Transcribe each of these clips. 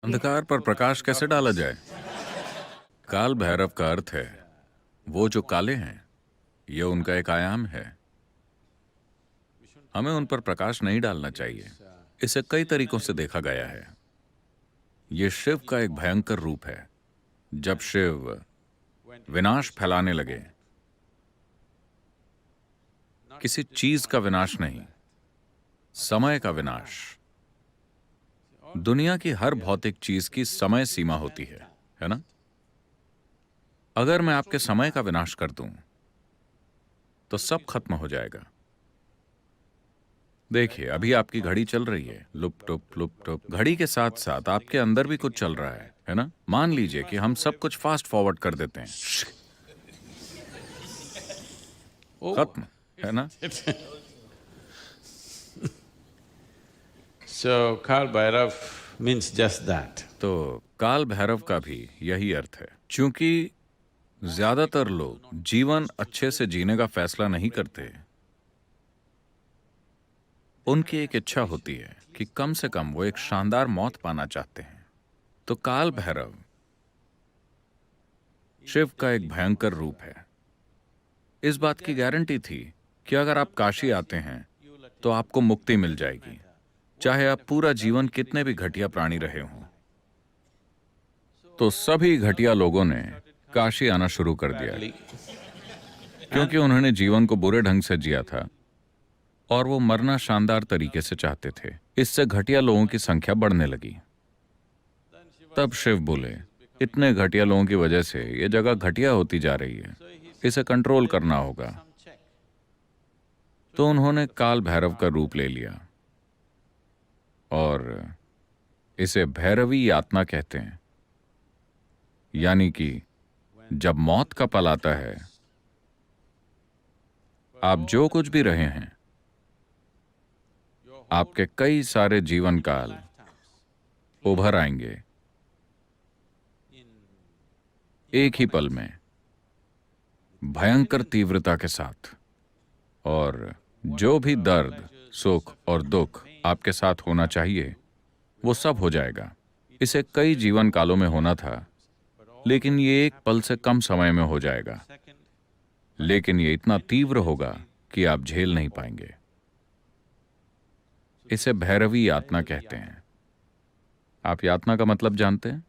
अंधकार पर प्रकाश कैसे डाला जाए? काल भैरव का अर्थ है वो जो काले हैं। ये उनका एक आयाम है। हमें उन पर प्रकाश नहीं डालना चाहिए। इसे कई तरीकों से देखा गया है। ये शिव का एक भयंकर रूप है। जब शिव विनाश फैलाने लगे, किसी चीज का विनाश नहीं, समय का विनाश। दुनिया की हर भौतिक चीज की समय सीमा होती है ना? अगर मैं आपके समय का विनाश कर दूं तो सब खत्म हो जाएगा। देखिए, अभी आपकी घड़ी चल रही है, लुप टुप लुप टुप। घड़ी के साथ साथ आपके अंदर भी कुछ चल रहा है ना? मान लीजिए कि हम सब कुछ फास्ट फॉरवर्ड कर देते हैं, खत्म, है ना? So Kal Bhairav means just that. तो काल भैरव का भी यही अर्थ है। क्योंकि ज्यादातर लोग जीवन अच्छे से जीने का फैसला नहीं करते। उनकी एक इच्छा होती है कि कम से कम वो एक शानदार मौत पाना चाहते हैं। तो काल भैरव शिव का एक भयंकर रूप है। इस बात की गारंटी थी कि अगर आप काशी आते हैं तो आपको मुक्ति मिल जाएगी, चाहे आप पूरा जीवन कितने भी घटिया प्राणी रहे हों। तो सभी घटिया लोगों ने काशी आना शुरू कर दिया क्योंकि उन्होंने जीवन को बुरे ढंग से जिया था और वो मरना शानदार तरीके से चाहते थे। इससे घटिया लोगों की संख्या बढ़ने लगी। तब शिव बोले, इतने घटिया लोगों की वजह से ये जगह घटिया होती जा रही है, इसे कंट्रोल करना होगा। तो उन्होंने काल भैरव का रूप ले लिया और इसे भैरवी यातना कहते हैं। यानी कि जब मौत का पल आता है, आप जो कुछ भी रहे हैं, आपके कई सारे जीवन काल उभर आएंगे एक ही पल में, भयंकर तीव्रता के साथ। और जो भी दर्द, सुख और दुख आपके साथ होना चाहिए, वो सब हो जाएगा। इसे कई जीवन कालों में होना था, लेकिन ये एक पल से कम समय में हो जाएगा। लेकिन ये इतना तीव्र होगा कि आप झेल नहीं पाएंगे। इसे भैरवी यातना कहते हैं। आप यातना का मतलब जानते हैं?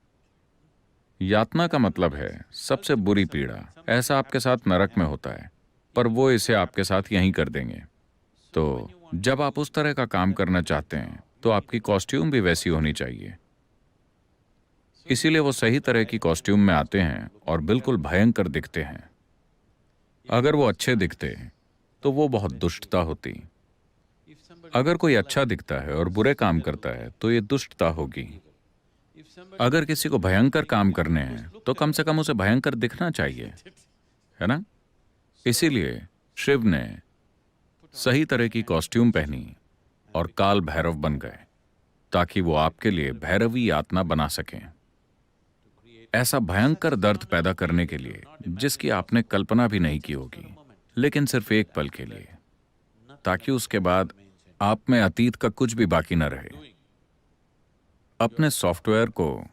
यातना का मतलब है सबसे बुरी पीड़ा। ऐसा आपके साथ नरक में होता है, पर वो इसे आपके साथ यहीं कर देंगे। तो जब आप उस तरह का काम करना चाहते हैं तो आपकी कॉस्ट्यूम भी वैसी होनी चाहिए। इसीलिए वो सही तरह की कॉस्ट्यूम में आते हैं और बिल्कुल भयंकर दिखते हैं। अगर वो अच्छे दिखते तो वो बहुत दुष्टता होती। अगर कोई अच्छा दिखता है और बुरे काम करता है तो ये दुष्टता होगी। अगर किसी को भयंकर काम करने हैं तो कम से कम उसे भयंकर दिखना चाहिए, है ना? इसीलिए शिव ने सही तरह की कॉस्ट्यूम पहनी और काल भैरव बन गए, ताकि वो आपके लिए भैरवी यातना बना सकें। ऐसा भयंकर दर्द पैदा करने के लिए जिसकी आपने कल्पना भी नहीं की होगी, लेकिन सिर्फ एक पल के लिए, ताकि उसके बाद आप में अतीत का कुछ भी बाकी न रहे। अपने सॉफ्टवेयर को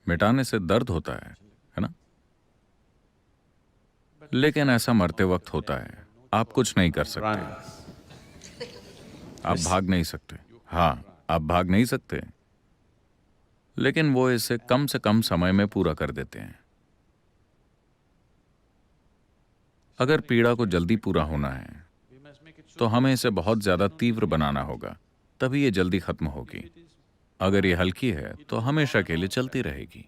मिटाने से दर्द होता है ना? लेकिन ऐसा मरते वक्त होता है। आप कुछ नहीं कर सकते। आप भाग नहीं सकते। हाँ, आप भाग नहीं सकते, लेकिन वो इसे कम से कम समय में पूरा कर देते हैं। अगर पीड़ा को जल्दी पूरा होना है तो हमें इसे बहुत ज्यादा तीव्र बनाना होगा, तभी ये जल्दी खत्म होगी। अगर ये हल्की है तो हमेशा के लिए चलती रहेगी।